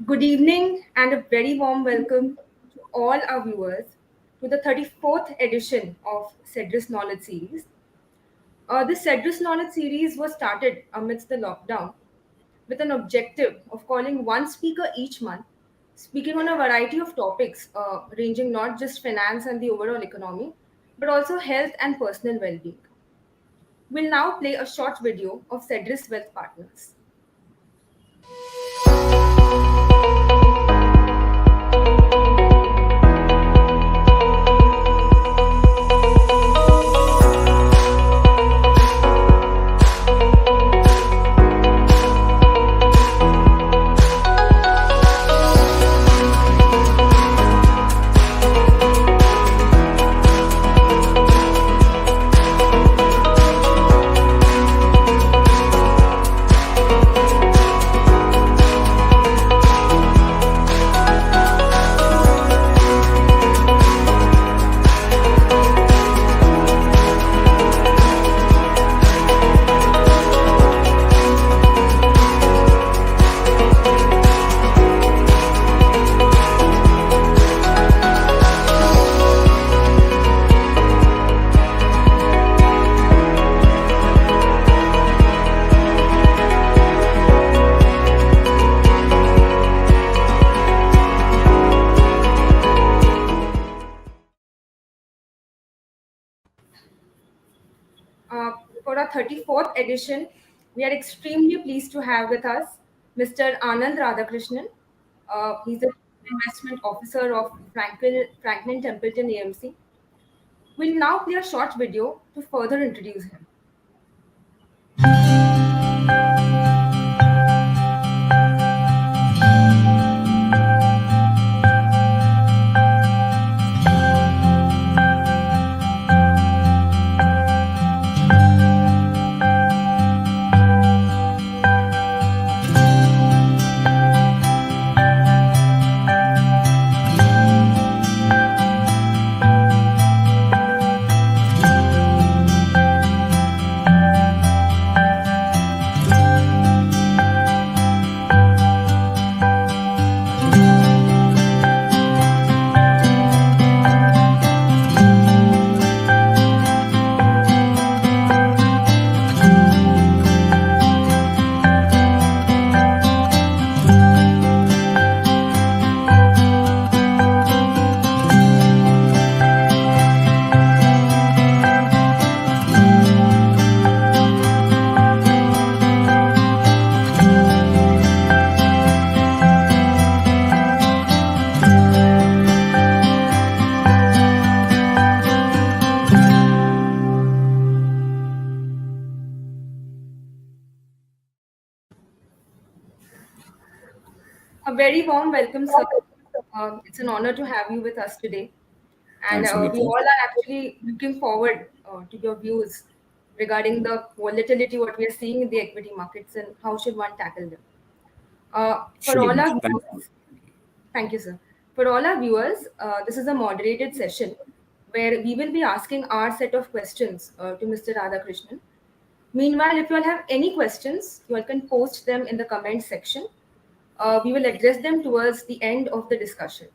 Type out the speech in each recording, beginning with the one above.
Good evening and a very warm welcome to all our viewers to the 34th edition of Cedrus Knowledge Series. This Cedrus Knowledge Series was started amidst the lockdown with an objective of calling one speaker each month, speaking on a variety of topics ranging not just finance and the overall economy, but also health and personal well being. We'll now play a short video of Cedrus Wealth Partners. Uh, for our 34th edition, we are extremely pleased to have with us Mr. Anand Radhakrishnan. He's the investment officer of Franklin Templeton AMC. We'll now play a short video to further introduce him. A very warm welcome, sir. It's an honor to have you with us today. And Thanks, we Unnati. all are actually looking forward to your views regarding the volatility, what we are seeing in the equity markets, and how should one tackle them. For Sure. all our Thanks. viewers, thank you, sir. For all our viewers, this is a moderated session where we will be asking our set of questions to Mr. Radhakrishnan. Meanwhile, if you all have any questions, you all can post them in the comment section. We will address them towards the end of the discussion.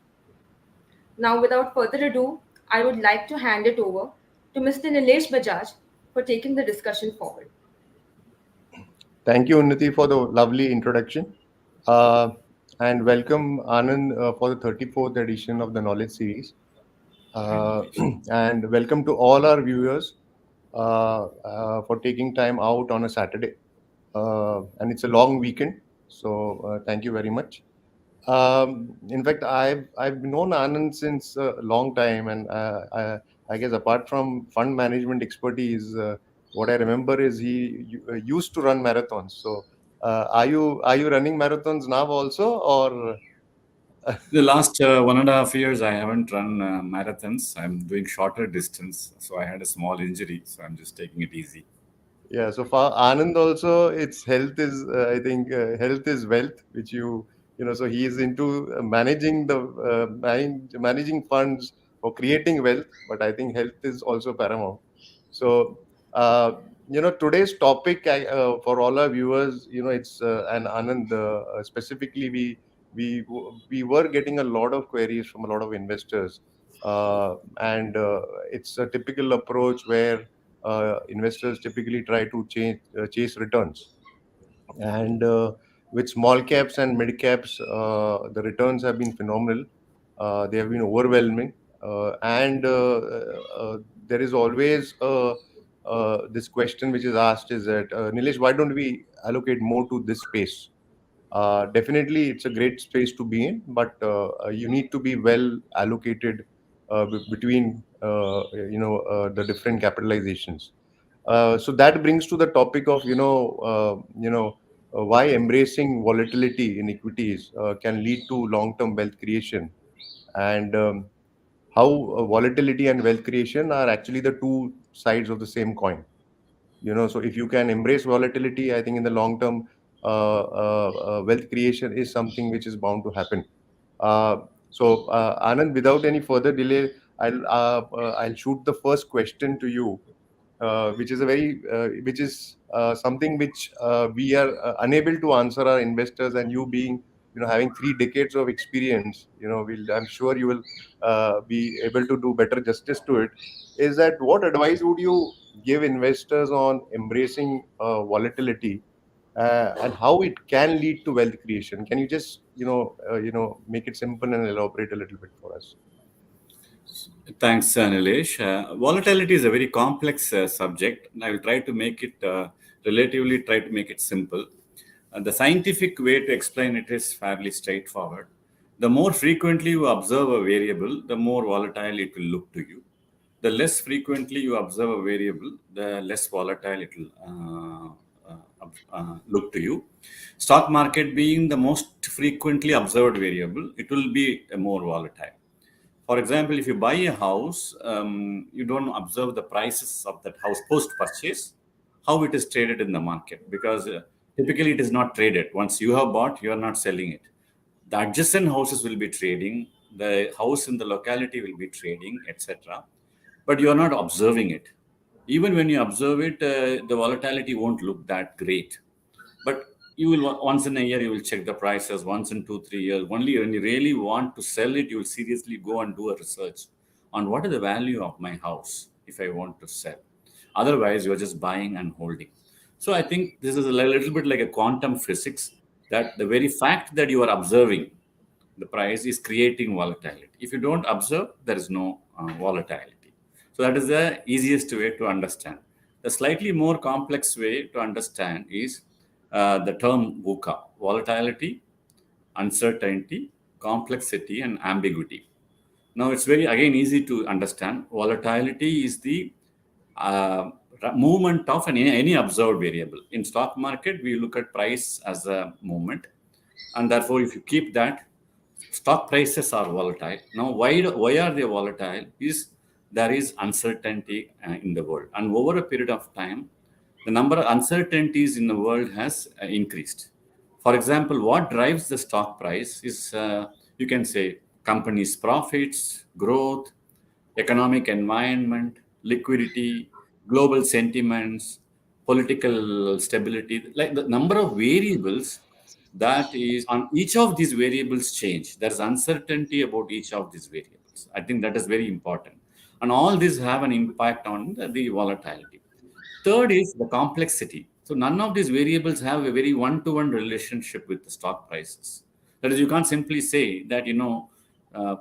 Now, without further ado, I would like to hand it over to Mr. Nilesh Bajaj for taking the discussion forward. Thank you, Unnati, for the lovely introduction. Uh, and welcome, Anand, for the 34th edition of the Knowledge Series. Uh, and welcome to all our viewers for taking time out on a Saturday. And it's a long weekend, so thank you very much. In fact, I've known Anand since a long time, and I guess apart from fund management expertise, what I remember is he used to run marathons. So, are you running marathons now also, or The last 1.5 years, I haven't run marathons. I'm doing shorter distance. So I had a small injury. So I'm just taking it easy. yeah? So for Anand also, it's health is I think health is wealth, which so he is into managing funds for creating wealth, but I think health is also paramount. So, today's topic for all our viewers, it's and Anand specifically, we we were getting a lot of queries from a lot of investors, and it's a typical approach where investors typically try to chase returns, and with small caps and mid caps, the returns have been phenomenal. They have been overwhelming, and there is always this question which is asked is that, Nilesh, why don't we allocate more to this space? Definitely, it's a great space to be in, but you need to be well allocated between the different capitalizations. So that brings to the topic of why embracing volatility in equities can lead to long-term wealth creation, and how volatility and wealth creation are actually the two sides of the same coin. So if you can embrace volatility, I think in the long term, wealth creation is something which is bound to happen. uh, Anand, without any further delay, I'll shoot the first question to you, which is something which we are unable to answer our investors, and you being, having 3 decades of experience, I'm sure you will be able to do better justice to it. Is that what advice would you give investors on embracing volatility, and how it can lead to wealth creation? Can you just make it simple and elaborate a little bit for us? Thanks, Nilesh. Volatility is a very complex subject, and I will try to make it try to make it simple. The scientific way to explain it is fairly straightforward. The more frequently you observe a variable, the more volatile it will look to you. The less frequently you observe a variable, the less volatile it will look to you. Stock market being the most frequently observed variable, it will be more volatile. For example, if you buy a house, you don't observe the prices of that house post purchase, how it is traded in the market, because typically it is not traded. Once you have bought, you are not selling it. The adjacent houses will be trading, the house in the locality will be trading, etc. But you are not observing it. Even when you observe it, the volatility won't look that great. But you will, once in a year, you will check the prices. Once in 2 3 years, only when you really want to sell it, you will seriously go and do a research on what is the value of my house if I want to sell. Otherwise, you're just buying and holding. So I think this is a little bit like a quantum physics, that the very fact that you are observing the price is creating volatility. If you don't observe, there is no volatility. So that is the easiest way to understand. The slightly more complex way to understand is the term VUCA: volatility, uncertainty, complexity, and ambiguity. Now it's very again easy to understand. Volatility is the uh, movement of any observed variable. In stock market, we look at price as a movement, and therefore, if you keep that, stock prices are volatile. Now, why are they volatile? Is there is uncertainty in the world, and over a period of time, the number of uncertainties in the world has increased. For example, what drives the stock price is, you can say, companies' profits, growth, economic environment, liquidity, global sentiments, political stability, like the number of variables that is on each of these variables change. There's uncertainty about each of these variables. I think that is very important. And all these have an impact on the volatility. Third is the complexity. So none of these variables have a very one-to-one relationship with the stock prices. That is, you can't simply say that,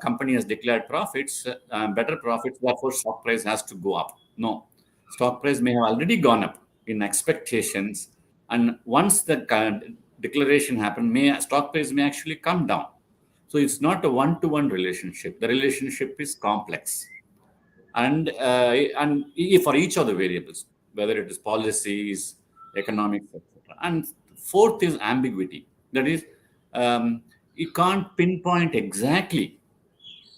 company has declared profits, better profits, therefore stock price has to go up. No, stock price may have already gone up in expectations, and once the declaration happen, stock price may actually come down. So it's not a one-to-one relationship. The relationship is complex, and for each of the variables, whether it is policies, economics, etc. And fourth is ambiguity. That is, you can't pinpoint exactly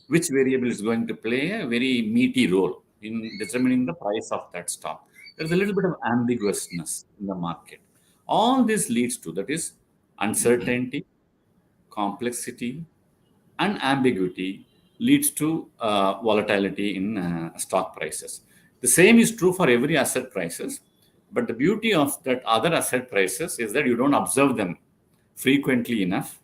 which variable is going to play a very meaty role in determining the price of that stock. There's a little bit of ambiguousness in the market. All this leads to, that is, uncertainty, complexity, and ambiguity leads to volatility in stock prices. The same is true for every asset prices, but the beauty of that other asset prices is that you don't observe them frequently enough,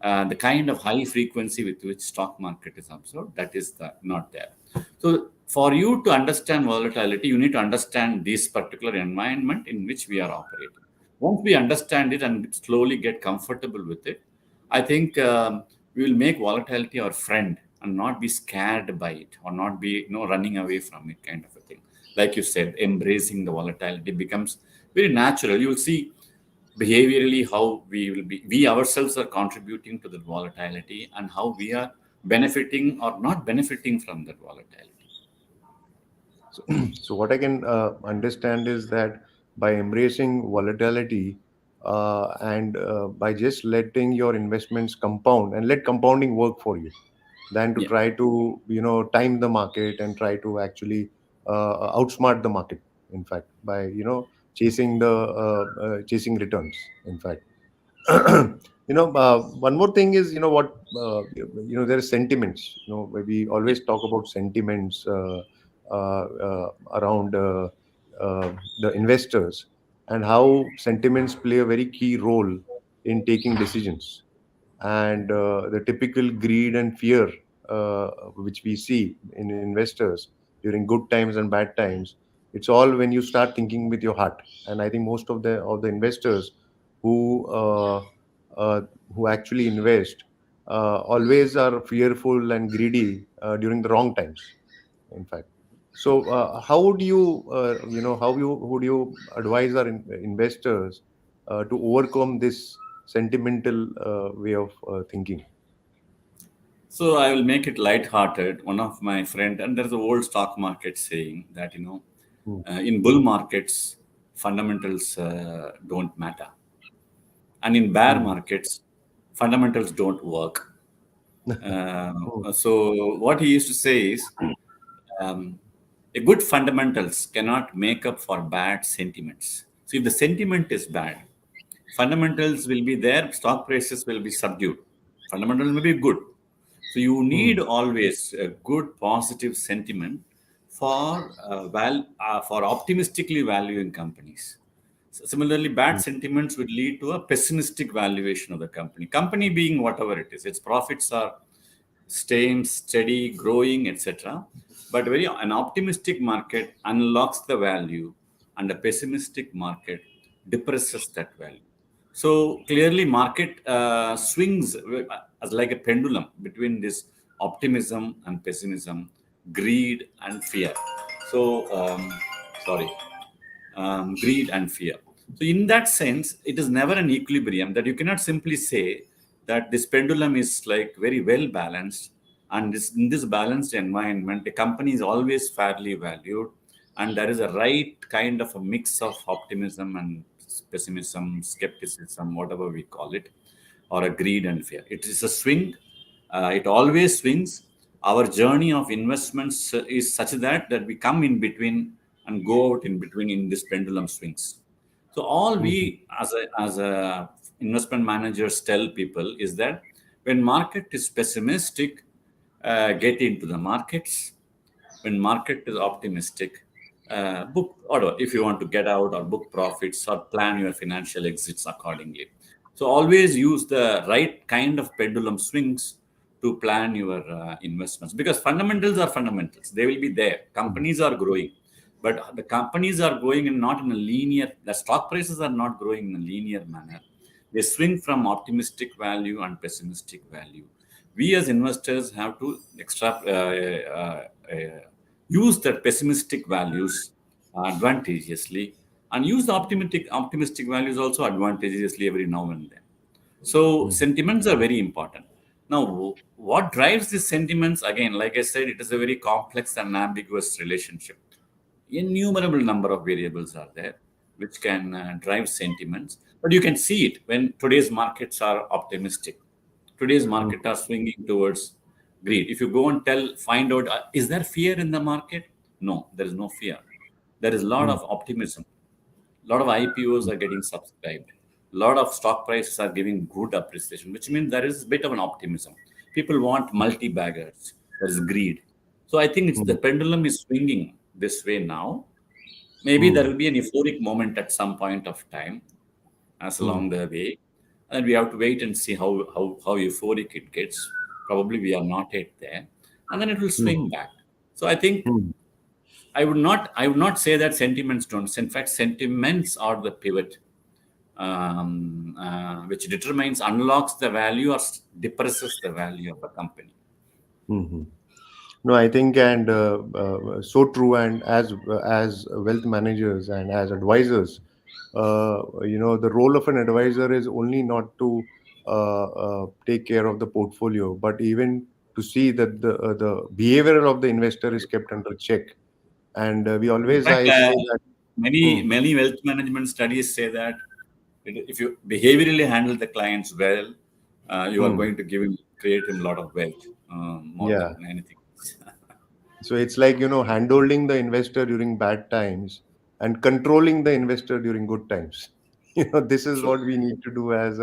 the kind of high frequency with which stock market is observed, that is not there. So for you to understand volatility, you need to understand this particular environment in which we are operating. Once we understand it and slowly get comfortable with it, I think we will make volatility our friend and not be scared by it, or not be running away from it, kind of a thing. Like you said, embracing the volatility becomes very natural. You will see behaviorally how we ourselves are contributing to the volatility, and how we are benefiting or not benefiting from that volatility. So, so what I can understand is that by embracing volatility and by just letting your investments compound and let compounding work for you, than to Yeah. try to time the market and try to actually outsmart the market. In fact, by chasing the chasing returns. In fact, one more thing is, what there are sentiments. We always talk about sentiments around the investors, and how sentiments play a very key role in taking decisions. And the typical greed and fear which we see in investors during good times and bad times, it's all when you start thinking with your heart. And I think most of the investors who uh, uh, who actually invest always are fearful and greedy during the wrong times, in fact. So how would you how you would you advise our investors to overcome this sentimental way of thinking? So I will make it light-hearted. One of my friend, and there's a old stock market saying that Hmm. in bull markets fundamentals don't matter, and in bear Hmm. markets fundamentals don't work. Hmm. So what he used to say is, um, a good fundamentals cannot make up for bad sentiments. So if the sentiment is bad, fundamentals will be there, stock prices will be subdued. Fundamentals may be good. So you Hmm. need always a good positive sentiment for for optimistically valuing companies. So similarly, bad Hmm. sentiments would lead to a pessimistic valuation of the company. Company being whatever it is, its profits are staying steady, growing, etc. But very an optimistic market unlocks the value, and a pessimistic market depresses that value. So clearly, market swings as like a pendulum between this optimism and pessimism, greed and fear. So sorry, greed and fear. So, in that sense, it is never an equilibrium, that you cannot simply say that this pendulum is like very well balanced, and in this balanced environment, a company is always fairly valued, and there is a right kind of a mix of optimism and pessimism, skepticism, whatever we call it, or a greed and fear. It is a swing. It always swings. Our journey of investments is such that we come in between and go out in between in this pendulum swings. So all Hmm. we as a investment managers tell people is that when market is pessimistic, get into the markets. When market is optimistic, book order if you want to get out, or book profits, or plan your financial exits accordingly. So always use the right kind of pendulum swings to plan your investments, because fundamentals are fundamentals. They will be there. Hmm. Companies are growing, but the companies are growing in not in a linear. The stock prices are not growing in a linear manner. They swing from optimistic value and pessimistic value. We as investors have to use the pessimistic values advantageously, and use the optimistic values also advantageously every now and then. So Hmm. sentiments are very important. Now, what drives these sentiments? Again, like I said, it is a very complex and ambiguous relationship. Innumerable number of variables are there which can drive sentiments, but you can see it when today's markets are optimistic. Today's Hmm. market are swinging towards greed. If you go and find out, is there fear in the market? No, there is no fear. There is a lot Hmm. of optimism. A lot of IPOs are getting subscribed. A lot of stock prices are giving good appreciation, which means there is a bit of an optimism. People want multi-baggers. There is greed. So I think it's Hmm. the pendulum is swinging this way now. Maybe there Hmm. will be an euphoric moment at some point of time as Hmm. along the way. and we have to wait and see how euphoric it gets. Probably we are not yet there, and then it will Hmm. swing back. So I think Hmm. I would not say that sentiments don't. In fact, sentiments are the pivot, which determines unlocks the value or depresses the value of a company. Hmm. No, I think, and so true. And as wealth managers and as advisors, the role of an advisor is only not to take care of the portfolio, but even to see that the behavior of the investor is kept under check. And we In always, fact, I say that. many Hmm, many wealth management studies say that if you behaviorally handle the clients well, you are hmm, going to create him a lot of wealth, more yeah. than anything else. So it's like, handholding the investor during bad times and controlling the investor during good times. This is True. what we need to do as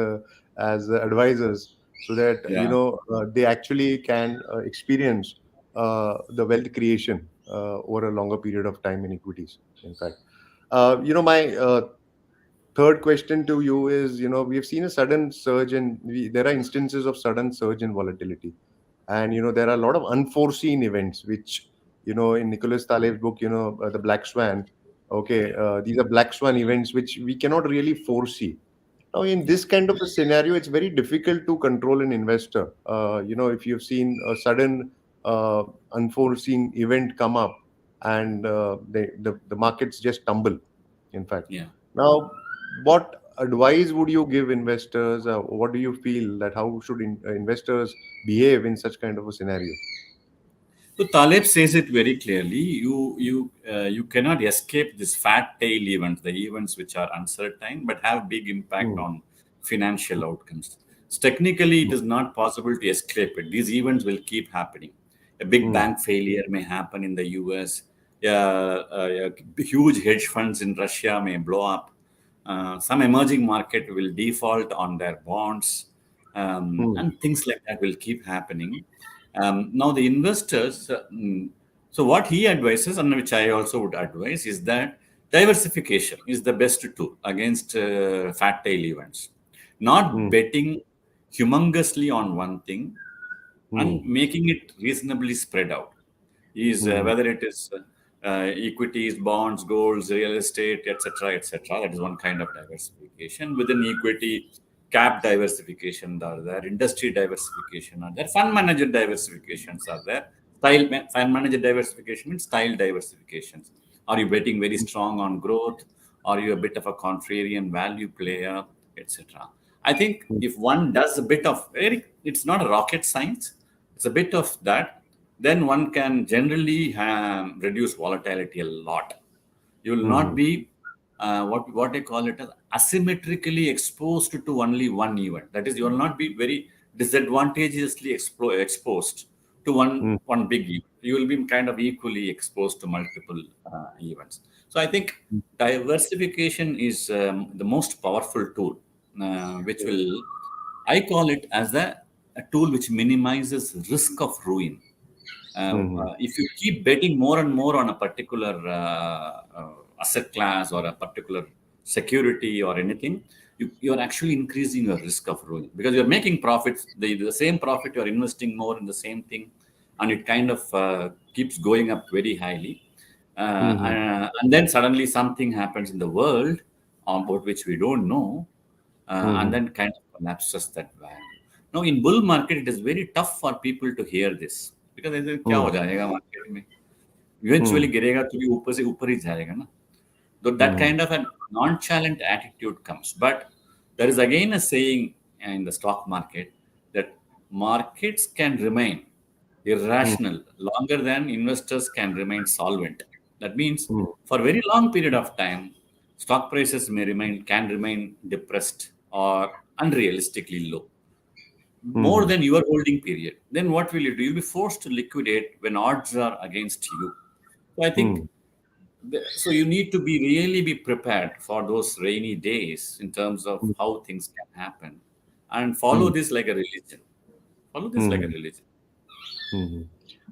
advisors, so that Yeah. they actually can experience the wealth creation over a longer period of time in equities. In fact, my third question to you is, we have seen a sudden surge, and there are instances of sudden surge in volatility, and there are a lot of unforeseen events which, in Nicholas Taleb's book, the black swan. Okay, these are black swan events which we cannot really foresee. Now, in Yeah. this kind of a scenario, it's very difficult to control an investor. If you've seen a sudden uh, unforeseen event come up, and the markets just tumble, in fact. Yeah. Now, what advice would you give investors? What do you feel that how should investors behave in such kind of a scenario? So Taleb says it very clearly. You cannot escape this fat tail events, the events which are uncertain but have big impact Hmm. on financial outcomes. So technically, it is not possible to escape it. These events will keep happening. A big Hmm. bank failure may happen in the U.S. Huge hedge funds in Russia may blow up. Some emerging market will default on their bonds, Hmm. and things like that will keep happening. Now, the investors, so what he advises, and which I also would advise, is that diversification is the best tool against fat tail events. Not Hmm. betting humongously on one thing Hmm. and making it reasonably spread out is Hmm. whether it is equities, bonds, golds, real estate, etc., etc. That is one kind of diversification. Within equity, cap diversification are there, industry diversification are there, fund manager diversifications are there. Fund manager diversification means style diversifications. Are you betting very strong on growth? Are you a bit of a contrarian value player, etc.? I think Hmm. if one does a bit of it's not a rocket science. It's a bit of that, then one can generally reduce volatility a lot. You will not Hmm. be what I call it as asymmetrically exposed to only one event. That is, you will not be very disadvantageously exposed to Hmm. one big event. You will be kind of equally exposed to multiple events. So I think diversification is the most powerful tool, which will I call it as a tool which minimizes risk of ruin. Hmm. If you keep betting more and more on a particular asset class or a particular security or anything, you're actually increasing your risk of ruin because you're making profits, the same profit, you're investing more in the same thing, and it kind of keeps going up very highly. Hmm. And then suddenly something happens in the world about which we don't know, and Hmm. then kind of collapses that value. Now, in bull market, it is very tough for people to hear this because they say, क्या Hmm. हो जाएगा market में? Eventually Hmm. गिरेगा तो भी ऊपर से ऊपर ही जाएगा ना. So that Hmm. kind of a nonchalant attitude comes. But there is again a saying in the stock market that markets can remain Hmm. irrational longer than investors can remain solvent. That means Hmm. for a very long period of time, stock prices can remain depressed or unrealistically low, more Hmm. than your holding period. Then what will you do? You'll be forced to liquidate when odds are against you. So I think Hmm. so you need to be prepared for those rainy days in terms of how things can happen, and follow Hmm. this like a religion. Follow this like a Hmm. religion. Hmm.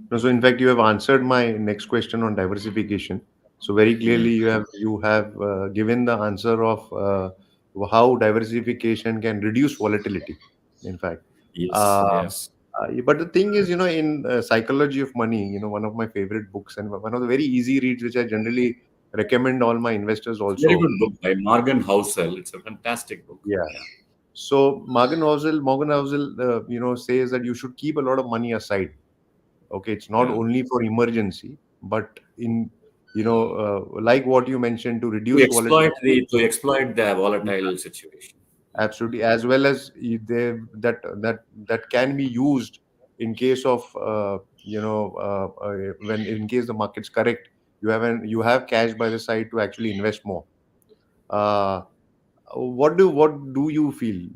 No, so in fact, you have answered my next question on diversification. So very clearly, you have given the answer of how diversification can reduce volatility. In fact, Yes, uh, yes. but the thing is, in Psychology of Money, one of my favorite books and one of the very easy reads, which I generally recommend all my investors Very also. good book by Morgan Housel. It's a fantastic book. Yeah. Yeah. So Morgan Housel, says that you should keep a lot of money aside. Okay, it's not Yeah. only for emergency, but in like what you mentioned, to To reduce exploit volatility. the volatile situation. Absolutely, as well as that can be used in case of when in case the market's correct, you have cash by the side to actually invest more. Uh, what do you feel?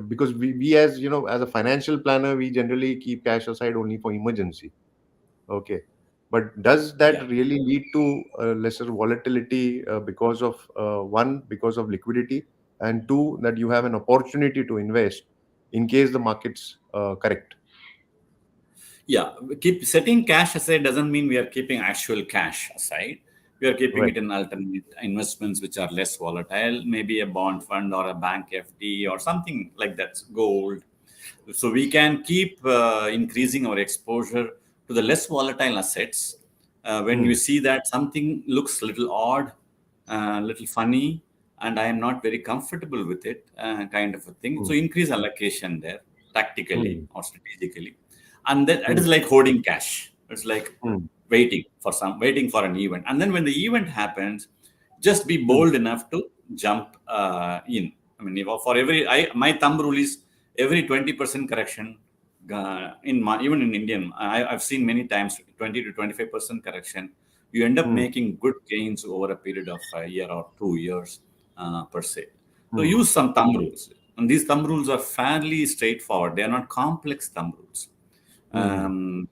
Because we as as a financial planner, we generally keep cash aside only for emergency. Okay. But does that Yeah. really lead to lesser volatility because of one, because of liquidity, and two, that you have an opportunity to invest in case the market's correct? Yeah, we keep setting cash aside doesn't mean we are keeping actual cash aside. We are keeping Right. it in alternate investments which are less volatile, maybe a bond fund or a bank FD or something like that, gold. So we can keep increasing our exposure to the less volatile assets when you Hmm. see that something looks a little odd, little funny, and I am not very comfortable with it, kind of a thing. So Hmm. increase allocation there tactically Hmm. or strategically, and then it Hmm. is like hoarding cash. It's like Hmm. waiting for an event, and then when the event happens, just be Hmm. bold enough to jump in. I mean, for my thumb rule is every 20% correction even in Indian, I've seen many times 20 to 25% correction. You end up Hmm. making good gains over a period of a year or 2 years per se. So Hmm. use some thumb rules, and these thumb rules are fairly straightforward. They are not complex thumb rules. Hmm. Um,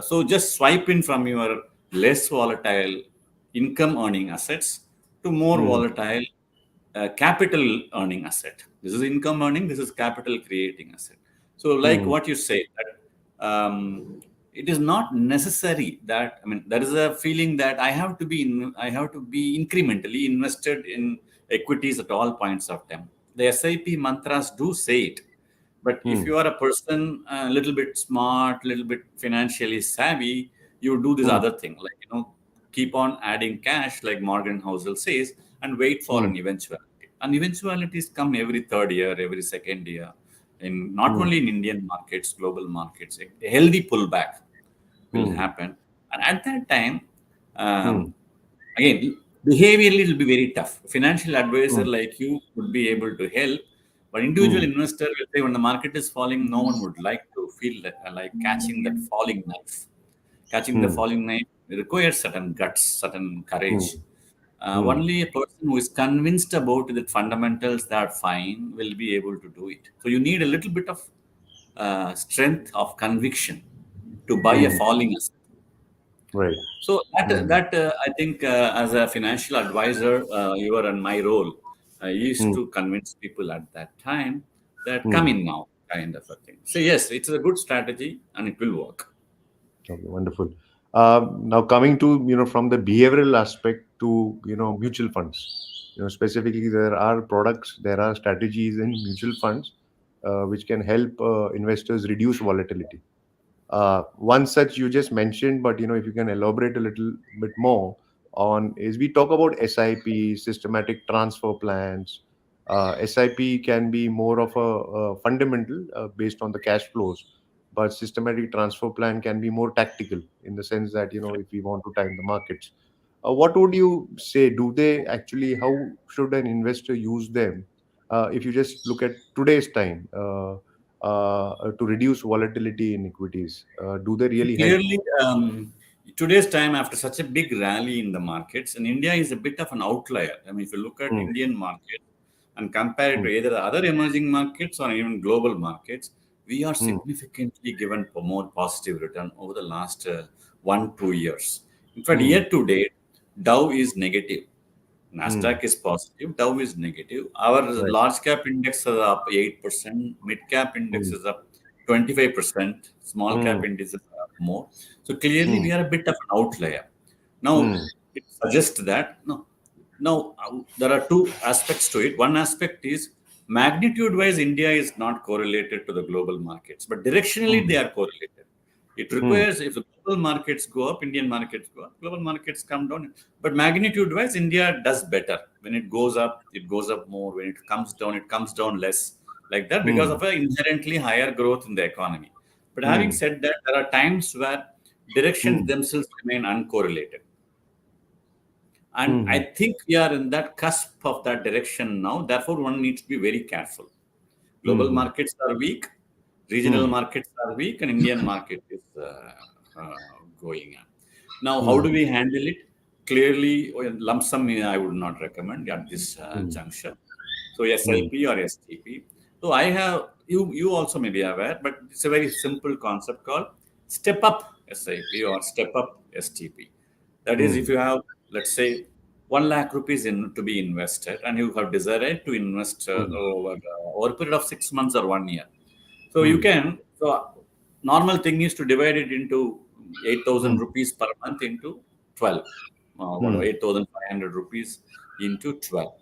so just swipe in from your less volatile income earning assets to more Hmm. volatile capital earning asset. This is income earning, this is capital creating asset. So, like Hmm. what you say, that it is not necessary that, I mean, there is a feeling that I have to be incrementally invested in equities at all points of time. The SIP mantras do say it, but if Hmm. you are a person a little bit smart, little bit financially savvy, you do this Hmm. other thing, like keep on adding cash, like Morgan Housel says, and wait for Hmm. an eventuality. And eventualities come every third year, every second year. In not Hmm. only in Indian markets, global markets, a healthy pullback will Hmm. happen. And at that time, Hmm. um, again, behaviorally it will be very tough. Financial advisor Hmm. like you would be able to help, but individual Hmm. investor will say when the market is falling, no one would like to feel that, like catching that falling knife. Catching the Hmm. falling knife requires certain guts, certain Hmm. courage. Hmm. Only a person who is convinced about the fundamentals that are fine will be able to do it. So you need a little bit of strength of conviction to buy a Hmm. falling asset. Right. So Hmm. I think as a financial advisor, you are in my role. I used Hmm. to convince people at that time that come Hmm. in now, kind of a thing. So yes, it's a good strategy and it will work. Okay, wonderful. Now coming to from the behavioral aspect to mutual funds. Specifically, there are products, there are strategies in mutual funds which can help investors reduce volatility. One such you just mentioned, but if you can elaborate a little bit more on, is we talk about SIP, systematic transfer plans. SIP can be more of a fundamental based on the cash flows, but systematic transfer plan can be more tactical in the sense that if we want to time the markets. What would you say? Do they actually? How should an investor use them? If you just look at today's time. To reduce volatility in equities? Do they really help? Clearly, today's time, after such a big rally in the markets, and India is a bit of an outlier. I mean, if you look at Mm, Indian market and compare it to mm, either the other emerging markets or even global markets, we are mm, significantly given a more positive return over the last 1 2 years. In fact, mm, year to date, Dow is negative. mm. Nasdaq is positive, Dow is negative. Our Right. large cap index is up 8%, mid cap index Mm, is up 25%, small cap mm, indices are up more. So clearly, mm, we are a bit of an outlier. Now, mm, it suggests that no, Now, there are two aspects to it. One aspect is magnitude-wise, India is not correlated to the global markets, but directionally they Hmm. are correlated. It Hmm. requires if the global markets go up, Indian markets go up, global markets come down. But magnitude-wise, India does better. When it goes up more. When it comes down less. Like that because Hmm. of an inherently higher growth in the economy. But having Hmm. said that, there are times where directions Hmm. themselves remain uncorrelated. And I Hmm. think we are in that cusp of that direction now. Therefore, one needs to be very careful. Global Hmm. markets are weak, regional Hmm. markets are weak, and Indian market is uh, going up. Now, how Hmm. do we handle it? Clearly, lump sum I would not recommend at this Hmm. juncture. So Hmm. SIP or STP. So I have you also may be aware, but it's a very simple concept called step up SIP or step up STP. That is, if Hmm. you have, let's say, 1 lakh rupees in to be invested, and you have decided to invest Hmm. over a period of 6 months or 1 year. So you Hmm. can. So normal thing is to divide it into 8,000 Hmm. rupees per month into 12. Whatever, Hmm. 8,500 rupees into 12.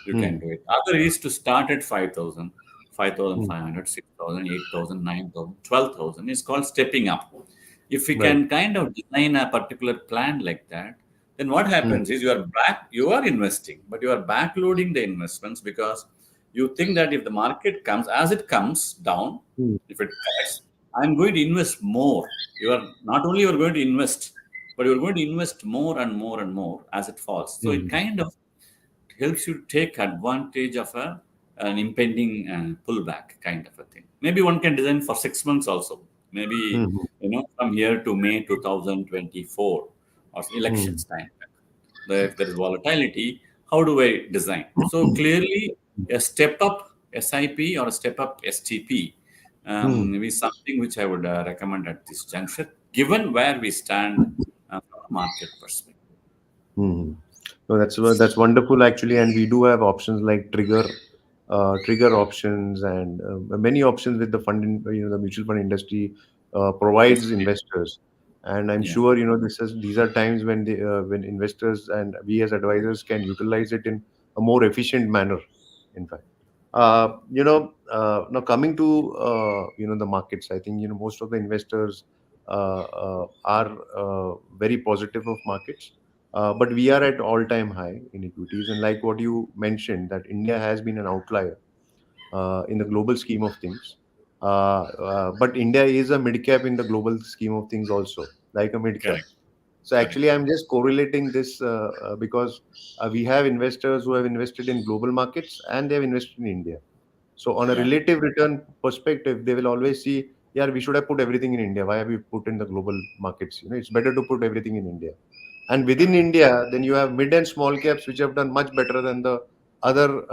You Hmm. can do it. Other is to start at 5,000, Hmm. 5,500, 6,000, 8,000, 9,000, 12,000. It's called stepping up. If we Right. can kind of design a particular plan like that, then what Hmm. happens is you are investing, but you are backloading the investments because you think that if the market comes, as it comes down, Hmm. if it corrects, I'm going to invest more. You are not only you're going to invest, but you're going to invest more and more and more as it falls. So it Hmm. kind of helps you take advantage of an impending pullback kind of a thing. Maybe one can design for 6 months also. Maybe Hmm. from here to May 2024 or Hmm. elections time. If there is volatility, how do I design? So clearly, a step up SIP or a step up STP Hmm. is something which I would recommend at this juncture, given where we stand from a market perspective. Hmm. No, that's wonderful actually, and we do have options like trigger options and many options with the the mutual fund industry Yes. provides investors. And I'm Yeah. sure these are times when investors and we as advisors can utilize it in a more efficient manner. In fact, now coming to the markets, I think most of the investors are very positive of markets, but we are at all-time high in equities. And like what you mentioned, that India has been an outlier in the global scheme of things. But India is a mid cap in the global scheme of things also, like a mid cap. Correct. So Correct. actually, I'm just correlating this because we have investors who have invested in global markets and they have invested in India. So on a Yeah. relative return perspective, they will always see, yeah, we should have put everything in India. Why have we put in the global markets? It's better to put everything in India. And within Correct. India, then you have mid and small caps, which have done much better than the other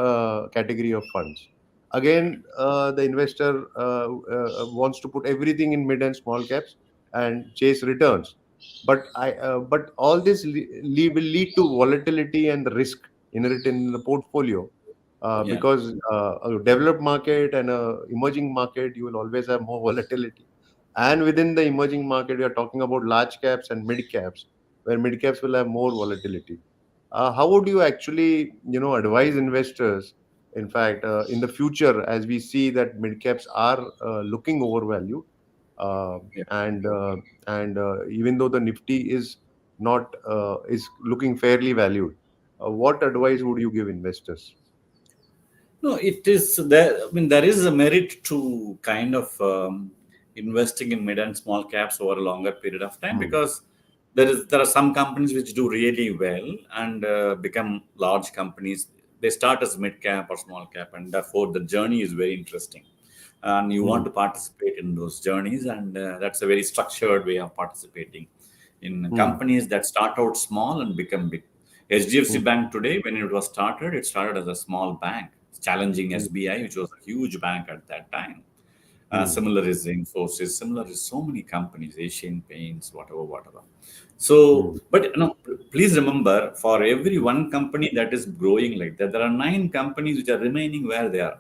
category of funds. Again, the investor wants to put everything in mid and small caps and chase returns. But all this will lead to volatility and the risk inherent in the portfolio, Yeah. because a developed market and a emerging market, you will always have more volatility. And within the emerging market, we are talking about large caps and mid caps, where mid caps will have more volatility. How would you actually, advise investors, in fact, in the future, as we see that mid caps are looking overvalued, uh, Yeah. and even though the Nifty is looking fairly valued, what advice would you give investors? No, it is there. I mean, there is a merit to kind of investing in mid and small caps over a longer period of time Hmm. because there are some companies which do really well and become large companies. They start as mid cap or small cap, and therefore the journey is very interesting. And you want Hmm. to participate in those journeys, and that's a very structured way of participating in Hmm. companies that start out small and become big. HDFC Hmm. Bank today, when it started as a small bank, challenging Hmm. SBI, which was a huge bank at that time. Hmm. Similar is Infosys, similar is so many companies, Asian Paints, whatever. So, Hmm. but please remember, for every one company that is growing like that, there are 9 companies which are remaining where they are.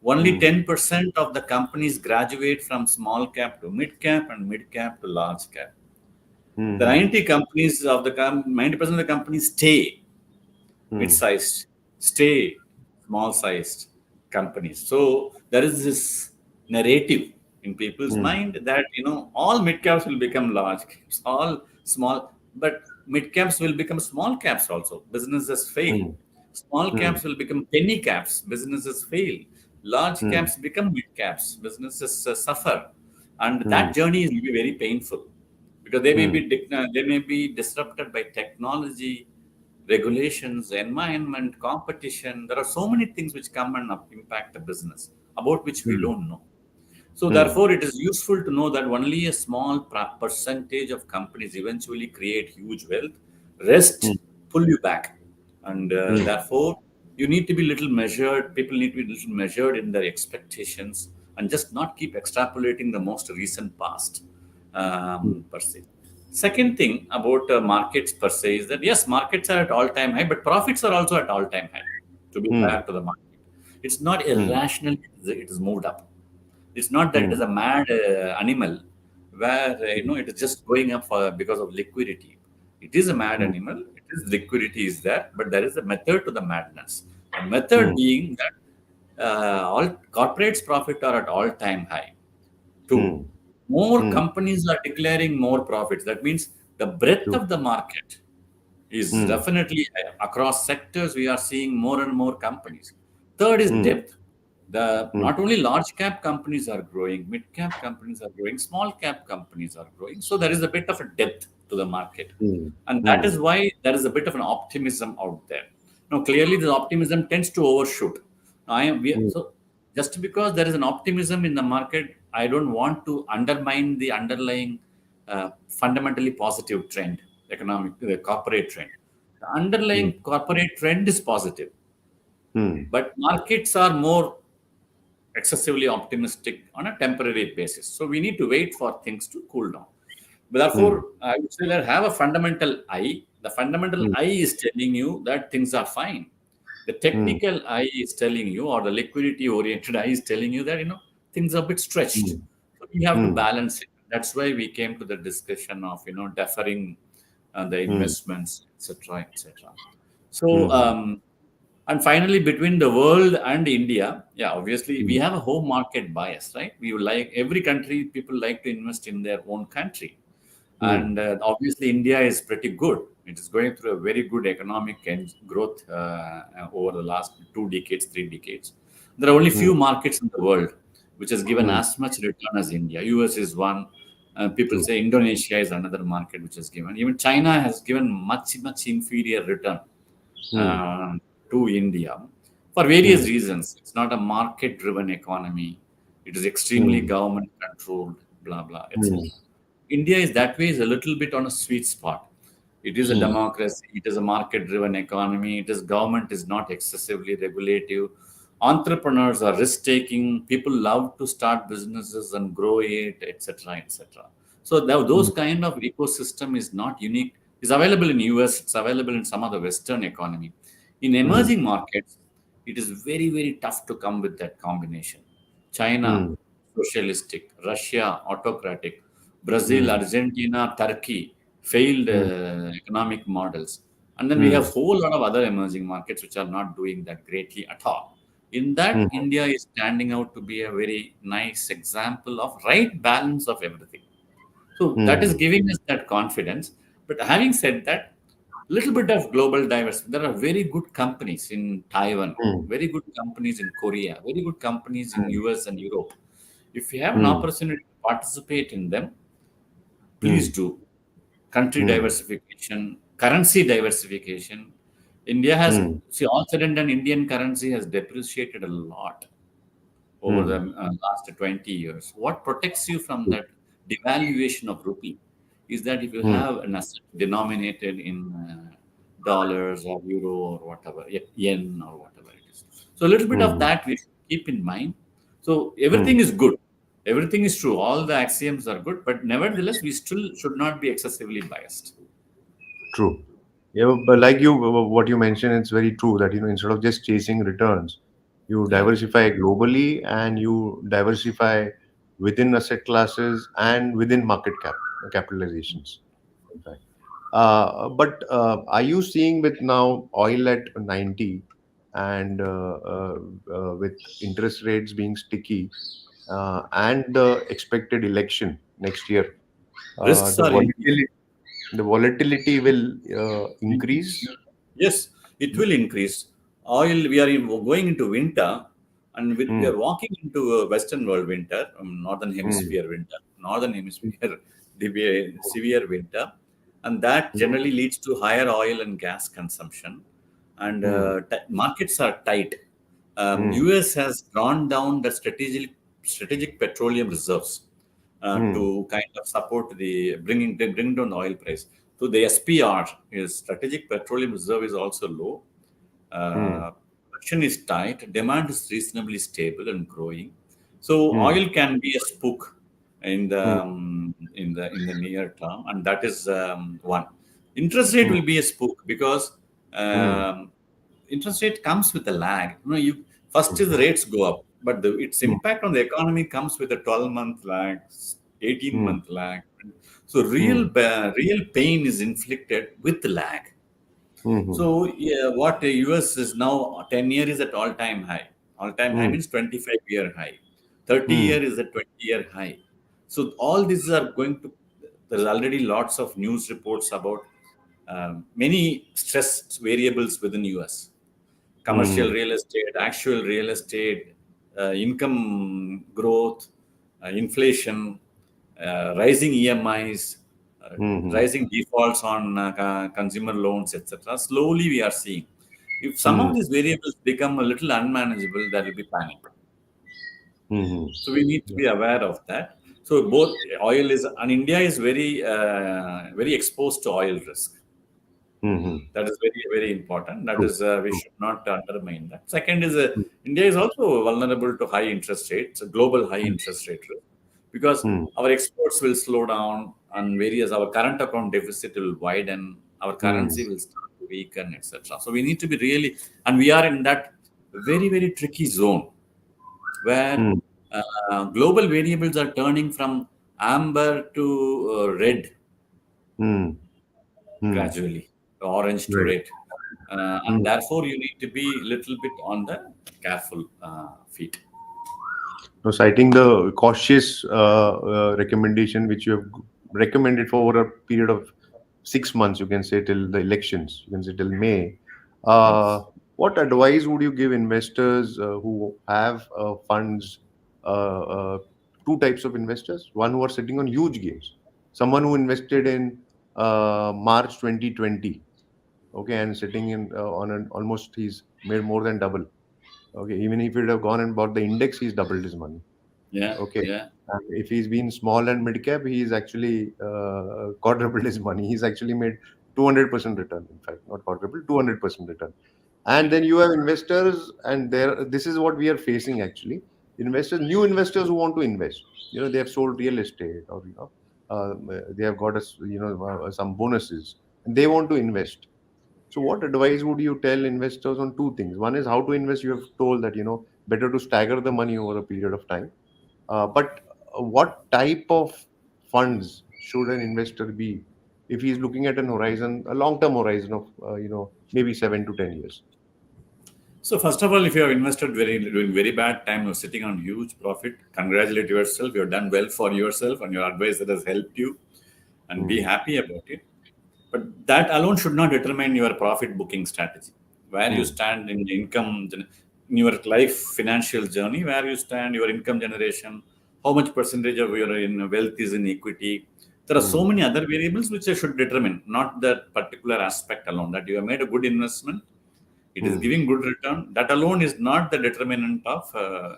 Only Hmm. 10% of the companies graduate from small cap to mid cap and mid cap to large cap. Hmm. The Hmm. 90 companies of the 90% of the companies stay. Hmm. mid-sized, stay small-sized companies. So there is this narrative in people's Hmm. mind that all mid caps will become large caps, all small, but mid caps will become small caps also. Businesses fail. Hmm. Small Hmm. caps will become penny caps. Businesses fail. Large Hmm. caps become mid caps. Businesses suffer, and Hmm. that journey is will be very painful because they may Hmm. be they may be disrupted by technology, regulations, environment, competition. There are so many things which come and impact the business about which we Hmm. don't know. So Hmm. therefore, it is useful to know that only a small percentage of companies eventually create huge wealth. Hmm. Rest pull you back, and Hmm. therefore you need to be little measured. People need to be little measured in their expectations and just not keep extrapolating the most recent past Hmm. per se. Second thing about markets per se is that yes, markets are at all-time high, but profits are also at all-time high. To be Hmm. fair to the market, it's not Hmm. irrational; it is moved up. It's not that it Hmm. is a mad animal where it is just going up for because of liquidity. It is a mad Hmm. animal. It is liquidity is there, but there is a method to the madness. The method Hmm. being that all corporates' profit are at all-time high. Two, Hmm. more Hmm. companies are declaring more profits. That means the breadth True. of the market is Hmm. definitely across sectors. We are seeing more and more companies. Third is Hmm. depth. The Hmm. not only large cap companies are growing, mid cap companies are growing, small cap companies are growing. So there is a bit of a depth to the market, Hmm. and that Hmm. is why there is a bit of an optimism out there. Now, clearly, the optimism tends to overshoot. Now, Hmm. so just because there is an optimism in the market, I don't want to undermine the underlying fundamentally positive trend, economic, corporate trend. The Hmm. underlying corporate trend is positive, Hmm. but markets are more excessively optimistic on a temporary basis. So we need to wait for things to cool down. But Hmm. therefore, I would say that have a fundamental eye. The fundamental Hmm. eye is telling you that things are fine. The Hmm. technical eye is telling you, or the liquidity oriented eye is telling you that things are a bit stretched. Hmm. So we have to Hmm. balance it. That's why we came to the discussion of deferring the Hmm. investments, etc., etc. So Hmm. and finally, between the world and India, yeah, obviously we Hmm. have a home market bias, right? We would like every country, people like to invest in their own country. Hmm. And obviously, India is pretty good. It is going through a very good economic and growth over the last 2 decades, 3 decades. There are only Hmm. few markets in the world which has given Hmm. as much return as India. US is one. People True. say Indonesia is another market which has given. Even China has given much, much inferior return Hmm. uh, to India for various Hmm. reasons. It's not a market driven economy, it is extremely Hmm. government controlled, blah, blah, etc. Hmm. India is that way is a little bit on a sweet spot. It is a Hmm. democracy, it is a market driven economy, it is government is not excessively regulative. Entrepreneurs are risk taking, people love to start businesses and grow it, etc. etc. So Hmm. those kind of ecosystem is not unique, is available in US, it's available in some other Western economy. In Hmm. emerging markets, it is very, very tough to come with that combination. China, Hmm. socialistic, Russia, autocratic, Brazil, Hmm. Argentina, Turkey, failed Hmm. economic models. And then we have Hmm. whole lot of other emerging markets which are not doing that greatly at all. In that, Hmm. India is standing out to be a very nice example of right balance of everything. So that is Hmm. giving us that confidence. But having said that, little bit of global diversity. There are very good companies in Taiwan, Hmm. very good companies in Korea, very good companies in Hmm. US and Europe. If you have an Hmm. opportunity to participate in them, please Hmm. do. Country Hmm. diversification, currency diversification. India has, Hmm. see, all said and done, Indian currency has depreciated a lot over the Hmm. last 20 years. What protects you from True. that devaluation of rupee is that if you Hmm. have an asset denominated in dollars or euro or whatever, yen or whatever it is. So a little bit of Hmm. that we should keep in mind. So Hmm. everything is good. Everything is true. All the axioms are good, but nevertheless, we still should not be excessively biased. True. Yeah, but like you, what you mentioned, it's very true that instead of just chasing returns, you Yeah. diversify globally and you diversify within asset classes and within market capitalizations. In fact. But are you seeing with now oil at 90 and with interest rates being sticky and the expected election next year, Risks are increasing. the volatility will increase? Yes, it will increase. Oil, we are going into winter, and we Hmm. are walking into a Western world winter, Northern Hmm. Hemisphere winter, Northern Hemisphere severe winter, and that Hmm. generally leads to higher oil and gas consumption. And Hmm. markets are tight. Hmm. US has drawn down the strategic petroleum reserves Hmm. to kind of support the bring down the oil price. So the SPR is strategic petroleum reserve is also low. Hmm. Production is tight. Demand is reasonably stable and growing. So Hmm. oil can be a spook in Hmm. the near term, and that is one. Interest rate Hmm. will be a spook because Hmm. interest rate comes with a lag. You first is the rates go up, but its Hmm. impact on the economy comes with a 12-month lag, Hmm. 18-month lag. So Hmm. real pain is inflicted with the lag. Hmm. So yeah, what the US is now 10-year is at all-time high. All-time high Hmm. means 25-year high. 30-year Hmm. is a 20-year high. So all these are going to. There's already lots of news reports about many stress variables within US. Commercial Hmm. real estate, actual real estate, income growth, inflation, rising EMIs, Hmm. rising defaults on consumer loans, etc. Slowly, we are seeing. If some Hmm. of these variables become a little unmanageable, there will be panic. Hmm. So we need to be aware of that. So both oil is and India is very exposed to oil risk. Hmm. That is very important. That True. is we True. should not undermine that. Second is India is also vulnerable to high interest rates, global high Hmm. interest rate risk, because Hmm. our exports will slow down and various our current account deficit will widen, our Hmm. currency will start to weaken, etc. So we need to be really, and we are in that very tricky zone where Hmm. global variables are turning from amber to red Hmm. Hmm. gradually, orange to Right. red. And Hmm. therefore, you need to be a little bit on the careful feet. So citing the cautious recommendation which you have recommended for over a period of 6 months, you can say till the elections, you can say till May. Uh, Yes. what advice would you give investors who have funds? Uh, uh, Two types of investors: one who are sitting on huge gains, someone who invested in March 2020, okay, and sitting in on an almost he's made more than double. Okay, even if he'd have gone and bought the index, he's doubled his money. Yeah, Okay. yeah. And if he's been small and mid cap, he's actually quadrupled his money. He's actually made 200% return. In fact, not quadrupled, 200% return. And Yeah. then you have investors, and there, this is what we are facing actually. Investors, new investors who want to invest. They have sold real estate, or they have got us, some bonuses, and they want to invest. So, what advice would you tell investors on two things? One is how to invest. You have told that better to stagger the money over a period of time, but what type of funds should an investor be if he's looking at an horizon, a long-term horizon of maybe 7 to 10 years? So first of all, if you have invested during very bad time, you're sitting on huge profit, congratulate yourself. You've done well for yourself, and your advisor has helped you, and be Hmm. happy about it. But that alone should not determine your profit booking strategy. Where you Hmm. stand in in your life financial journey, where you stand, your income generation, how much percentage of your wealth is in equity. There are so Hmm. many other variables which I should determine, not that particular aspect alone. That you have made a good investment, it is Hmm. giving good return. That alone is not the determinant of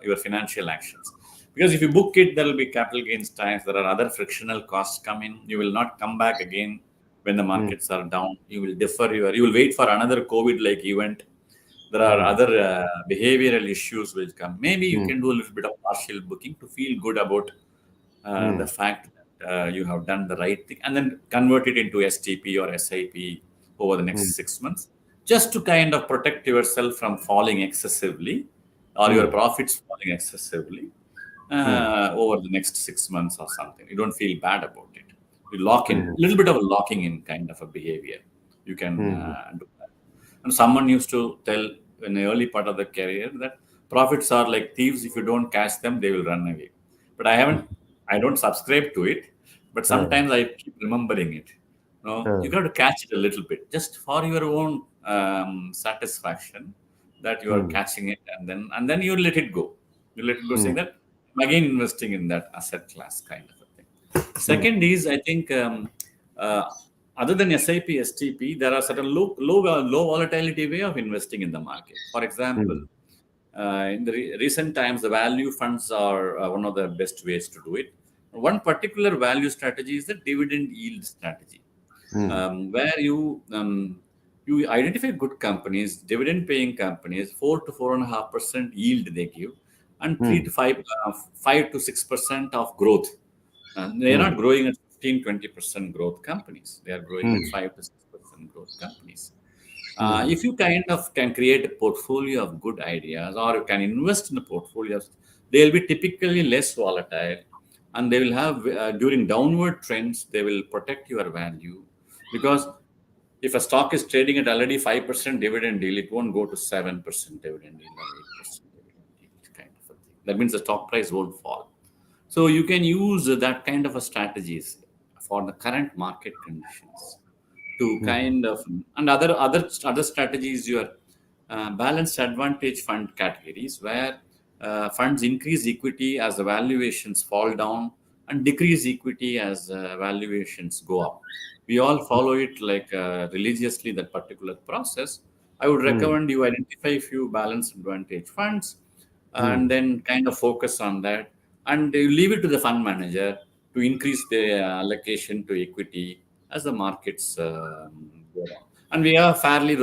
your financial actions. Because if you book it, there will be capital gains tax. There are other frictional costs come in. You will not come back again when the Hmm. markets are down. You will defer you will wait for another COVID-like event. There are Hmm. other behavioral issues will come. Maybe you Hmm. can do a little bit of partial booking to feel good about Hmm. the fact that you have done the right thing, and then convert it into STP or SIP over the Hmm. next 6 months, just to kind of protect yourself from falling excessively or your Hmm. profits falling excessively Hmm. over the next 6 months or something. You don't feel bad about it. You lock in, Hmm. little bit of a locking in kind of a behavior. You can Hmm. do that. And someone used to tell in the early part of the career that profits are like thieves. If you don't catch them, they will run away. But I don't subscribe to it. But Uh, sometimes I keep remembering it. No, uh, you got to catch it a little bit, just for your own satisfaction, that you are hmm. catching it, and then you let it go. You let it go, saying Hmm. that I'm again investing in that asset class kind of a thing. Hmm. Second is, I think, uh, other than SIP, STP, there are certain low volatility way of investing in the market. For example, Hmm. in the recent times, the value funds are one of the best ways to do it. One particular value strategy is the dividend yield strategy, Hmm. where you identify good companies, dividend-paying companies, 4 to 4.5% yield they give, and three Hmm. to five, 5 to 6% of growth. They are Hmm. not growing at 15-20% growth companies. They are growing at Hmm. 5 to 6% growth companies. Hmm. If you kind of can create a portfolio of good ideas, or you can invest in a portfolio, they'll be typically less volatile, and they will have during downward trends they will protect your value, because if a stock is trading at already 5% dividend yield, it won't go to 7% dividend yield or 8% dividend yield kind of a thing. That means the stock price won't fall. So you can use that kind of a strategies for the current market conditions to Hmm. kind of, and other strategies, your balanced advantage fund categories, where funds increase equity as the valuations fall down and decrease equity as valuations go up. We all follow it like religiously, that particular process. I would Hmm. recommend you identify a few balanced advantage funds, and Hmm. then kind of focus on that, and you leave it to the fund manager to increase the allocation to equity as the markets go down. And we are fairly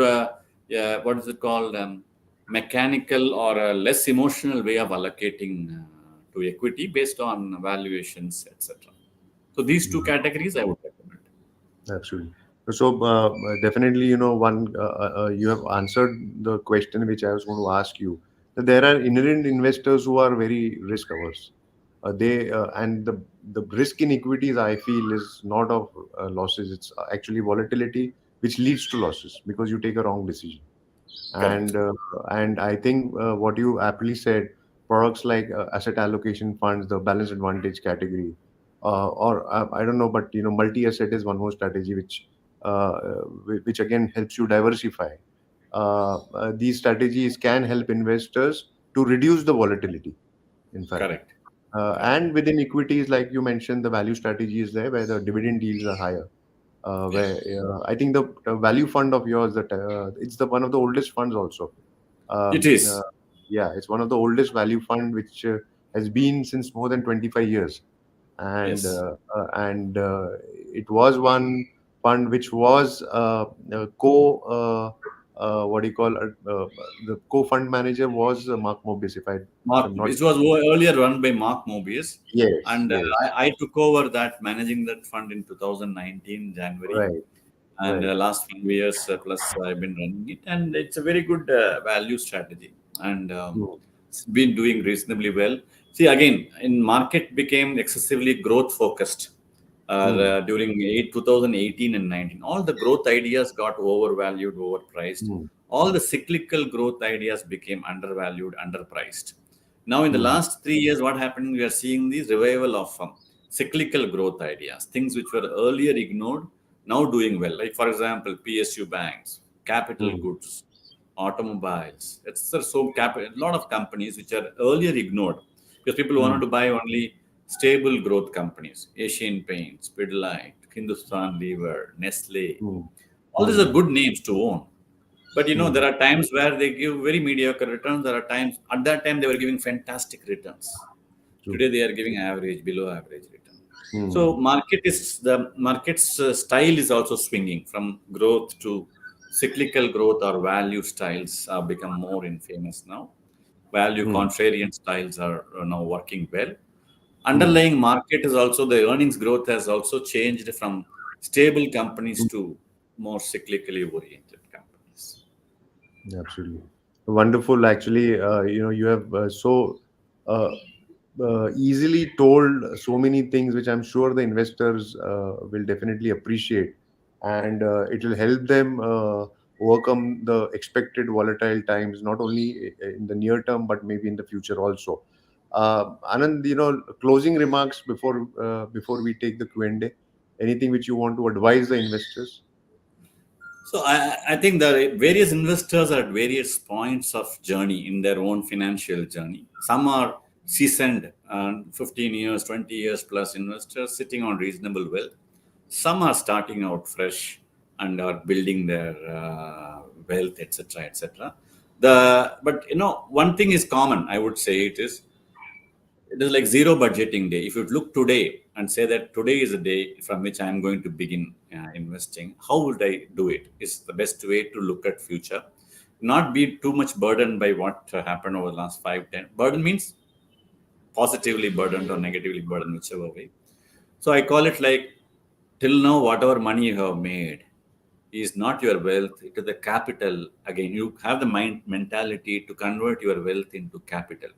yeah, what is it called, mechanical or a less emotional way of allocating to equity based on valuations, etc. So these two Hmm. categories I would recommend. Absolutely. So definitely, one you have answered the question which I was going to ask you. That there are inherent investors who are very risk averse. They and the risk in equities, I feel, is not of losses. It's actually volatility which leads to losses because you take a wrong decision. Correct. and uh, and I think what you aptly said, products like asset allocation funds, the balance advantage category, or I don't know, but multi-asset is one more strategy which again helps you diversify. These strategies can help investors to reduce the volatility, in fact. Correct. Correct. And within equities, like you mentioned, the value strategy is there where the dividend yields are higher. Yeah. Where I think the value fund of yours, that it's the one of the oldest funds also. It Um, uh, is. yeah, it's one of the oldest value fund which has been since more than 25 years, and Yes. it was one fund which was co what do you call the co-fund manager was Mark Mobis, if Mark I'm not. Mobius. It was earlier run by Mark Mobius, Yes, and yes, I took over that managing that fund in 2019 January, right, and right. last 5 years plus I've been running it, and it's a very good value strategy, and Hmm, it's been doing reasonably well. See, again, in market became excessively growth focused hmm, during 2018 and 19. All the growth ideas got overvalued, overpriced. hmm, All the cyclical growth ideas became undervalued, underpriced. Now, in the hmm, last 3 years, what happened? We are seeing the revival of cyclical growth ideas, things which were earlier ignored, now doing well. Like, for example, PSU banks, capital hmm, goods, automobiles. It's so a lot of companies which are earlier ignored because people wanted hmm, to buy only stable growth companies: Asian Paints, Pidilite, Hindustan Lever, Nestle. hmm, All these hmm, are good names to own. But hmm, there are times where they give very mediocre returns. There are times at that time they were giving fantastic returns. true. Today they are giving average, below average return. Hmm, So the market's style is also swinging from growth to cyclical growth, or value styles have become more infamous now. Value hmm, contrarian styles are now working well. hmm, Underlying market is also, the earnings growth has also changed from stable companies hmm. to more cyclically oriented companies. Absolutely. Wonderful. Actually, you have so uh, easily told so many things which I'm sure the investors will definitely appreciate, and it will help them overcome the expected volatile times, not only in the near term but maybe in the future also. Anand, closing remarks before we take the Q&A. Anything which you want to advise the investors? So I think the various investors are at various points of journey in their own financial journey. Some are seasoned, 15 years, 20 years plus investors sitting on reasonable wealth. Some are starting out fresh and are building their wealth, etc., etc. But one thing is common. I would say it is like zero budgeting day. If you look today and say that today is a day from which I am going to begin investing, how would I do it? Is the best way to look at future, not be too much burdened by what happened over the last 5, 10. Burden means positively burdened or negatively burdened, whichever way. So I call it like till now, whatever money you have made is not your wealth, it is the capital. Again, you have the mind mentality to convert your wealth into capital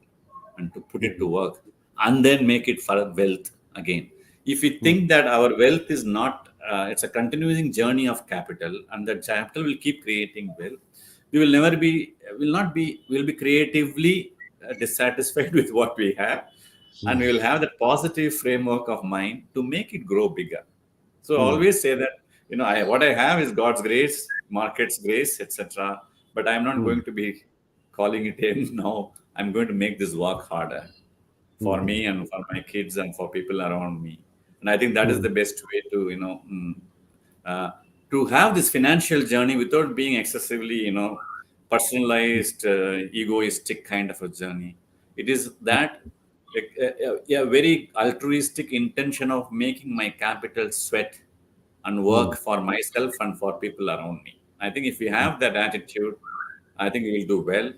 and to put it to Mhm. work and then make it for wealth again. If we Mhm. think that our wealth is not, it's a continuing journey of capital and that capital will keep creating wealth, we will never be, will not be, will be creatively dissatisfied with what we have, and we Mhm. will have that positive framework of mind to make it grow bigger. So I Mhm. always say that what I have is God's grace, market's grace, etc. But I'm not going Mhm. to be calling it in now. I'm going to make this work harder for Mhm. me and for my kids and for people around me. And I think that is the Mhm. best way to uh, to have this financial journey without being excessively personalized, egoistic kind of a journey. It is that like, a very altruistic intention of making my capital sweat and work Mhm. for myself and for people around me. I think if we have that attitude, I think we will do well.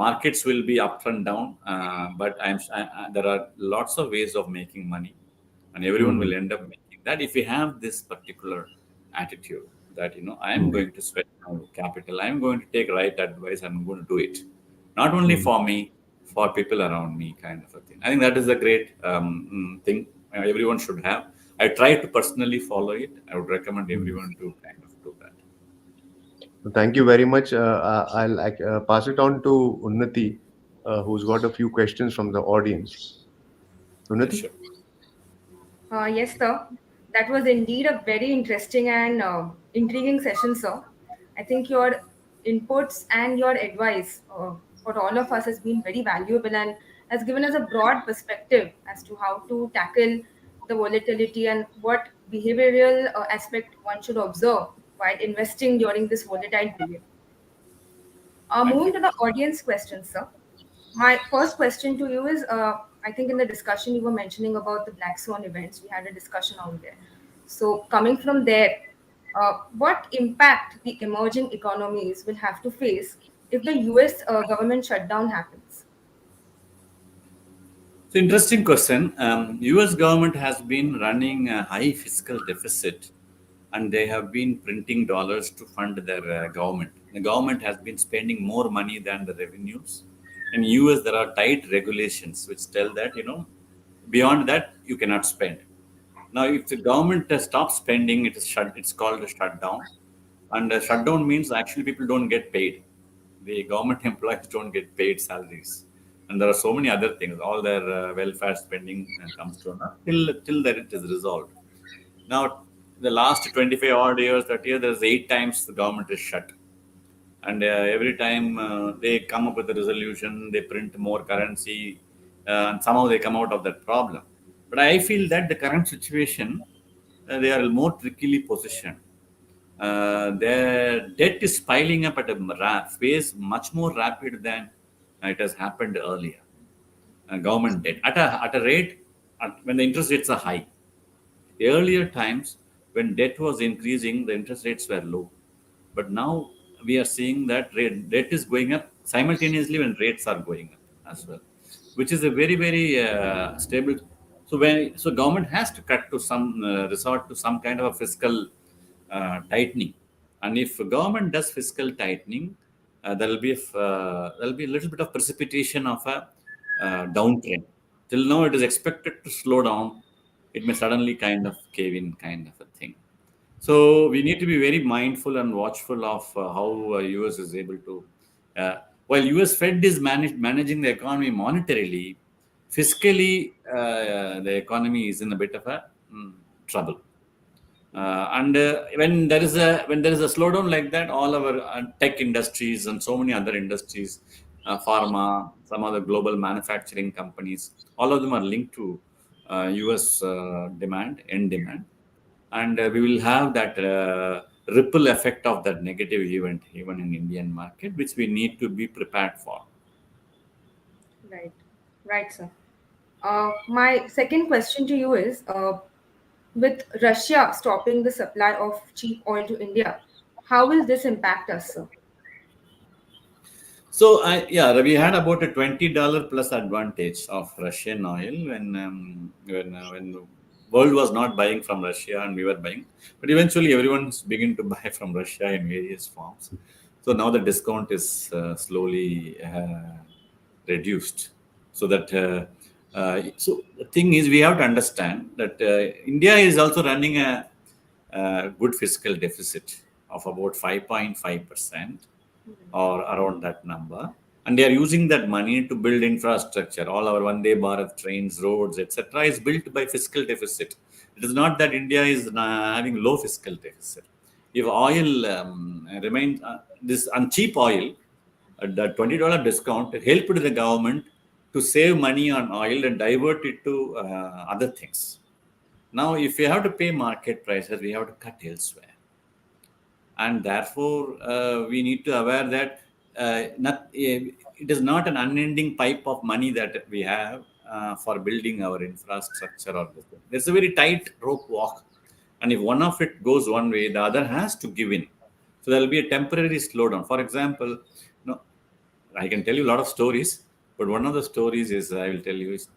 Markets will be up and down, but there are lots of ways of making money, and everyone Mhm. will end up making that if we have this particular attitude that I am Mhm. going to sweat my capital, I am going to take right advice, I'm going to do it, not only Mhm. for me, for people around me, kind of a thing. I think that is a great thing everyone should have. I try to personally follow it. I would recommend Mhm. everyone to kind of do that. Thank you very much. I'll pass it on to Unnati, who's got a few questions from the audience. Yeah, Unnati? sure. Yes, sir. That was indeed a very interesting and intriguing session, sir. I think your inputs and your advice for all of us has been very valuable and has given us a broad perspective as to how to tackle the volatility and what behavioral aspect one should observe while investing during this volatile period. Thank Moving you. to the audience questions, sir. My first question to you is I think in the discussion you were mentioning about the Black Swan events, we had a discussion out there. So, coming from there, what impact the emerging economies will have to face if the US government shutdown happens? So interesting question. U.S. government has been running a high fiscal deficit, and they have been printing dollars to fund their government. The government has been spending more money than the revenues. In U.S., there are tight regulations which tell that beyond that you cannot spend. Now, if the government stops spending, it is shut. It's called a shutdown, and a shutdown means actually people don't get paid. The government employees don't get paid salaries, and there are so many other things. All their welfare spending comes to an end till that it is resolved. Now, the last 25 odd years, 30 years, there's 8 times the government is shut, and every time they come up with a resolution, they print more currency, and somehow they come out of that problem. But I feel that the current situation, they are more trickily positioned. Their debt is piling up at a phase much more rapid than it has happened earlier. Government debt at a rate when the interest rates are high. Earlier times, when debt was increasing, the interest rates were low. But now we are seeing that debt is going up simultaneously when rates are going up as well, which is a very, very stable. So government has to cut to some resort to some kind of a fiscal tightening. And if government does fiscal tightening, there'll be a little bit of precipitation of a downtrend. Till now, it is expected to slow down. It may suddenly kind of cave in, kind of a thing. So we need to be very mindful and watchful of how US is able to. Uh, while US Fed is managing the economy monetarily, fiscally, the economy is in a bit of a trouble. And when there is a slowdown like that, all our tech industries and so many other industries, pharma, some other global manufacturing companies, all of them are linked to U.S. End demand, and we will have that ripple effect of that negative event even in Indian market, which we need to be prepared for. Right, right, sir. My second question to you is, with Russia stopping the supply of cheap oil to India, how will this impact us, sir? So yeah, we had about a $20 plus advantage of Russian oil when the world was not buying from Russia and we were buying, but eventually everyone's begin to buy from Russia in various forms. So now the discount is slowly reduced. So the thing is, we have to understand that India is also running a good fiscal deficit of about 5.5% or around that number, and they are using that money to build infrastructure. All our Vande Bharat trains, roads, etc., is built by fiscal deficit. It is not that India is having low fiscal deficit. If oil remains this on cheap oil, the $20 discount helped the government to save money on oil and divert it to other things. Now, if we have to pay market prices, we have to cut elsewhere, and therefore we need to aware that it is not an unending pipe of money that we have for building our infrastructure or business. There's a very tight rope walk, and if one of it goes one way, the other has to give in. So there will be a temporary slowdown. For example, I can tell you a lot of stories, but one of the stories is I will tell you is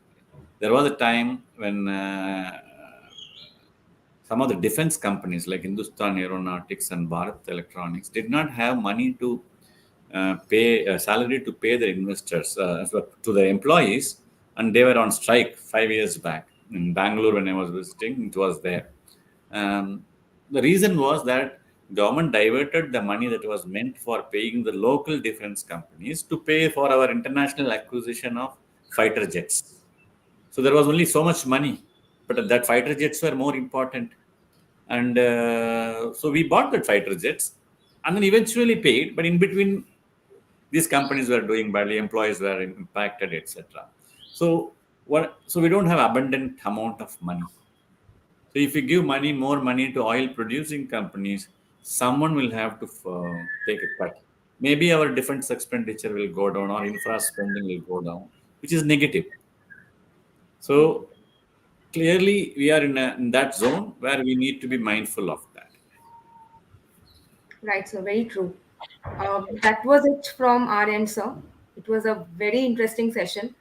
there was a time when some of the defense companies like Hindustan Aeronautics and Bharat Electronics did not have money to pay salary to pay the investors to the employees, and they were on strike 5 years back in Bangalore. When I was visiting, it was there. The reason was that government diverted the money that was meant for paying the local defense companies to pay for our international acquisition of fighter jets. So there was only so much money, but that fighter jets were more important. And so we bought that fighter jets and then eventually paid. But in between, these companies were doing badly, employees were impacted, etc. So So we don't have abundant amount of money. So if you give more money to oil producing companies, someone will have to take a cut. Maybe our defense expenditure will go down or infra spending will go down, which is negative. So clearly, we are in that zone where we need to be mindful of that. Right, sir. Very true. That was it from our end, sir. It was a very interesting session.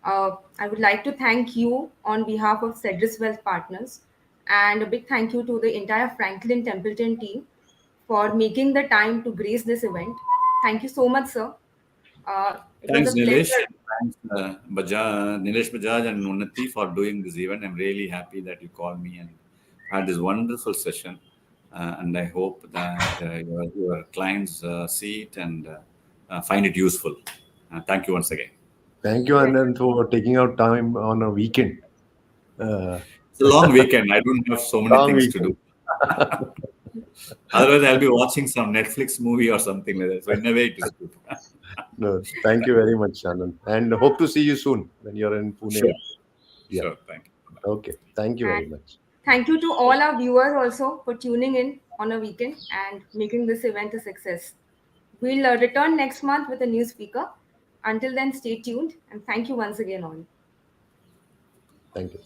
I would like to thank you on behalf of Cedrus Wealth Partners, and a big thank you to the entire Franklin Templeton team for making the time to grace this event. Thank you so much, sir. It was Thanks, a Nilesh. pleasure. Thanks, Nilesh Bajaj and Unnati for doing this event. I'm really happy that you called me and had this wonderful session. And I hope that your clients see it and find it useful. Thank you once again. Thank you, Right. Anand, for taking out time on a weekend. Uh, It's a long weekend. I don't have so many Long things to weekend. do. Otherwise, I'll be watching some Netflix movie or something like that. So in a way, it is good. No, thank you very much, Anand. And hope to see you soon when you're in Pune. Sure. Yeah. Sure. Thank you. Okay. Thank you And very much. thank you to all our viewers also for tuning in on a weekend and making this event a success. We'll return next month with a new speaker. Until then, stay tuned and thank you once again all. Thank you.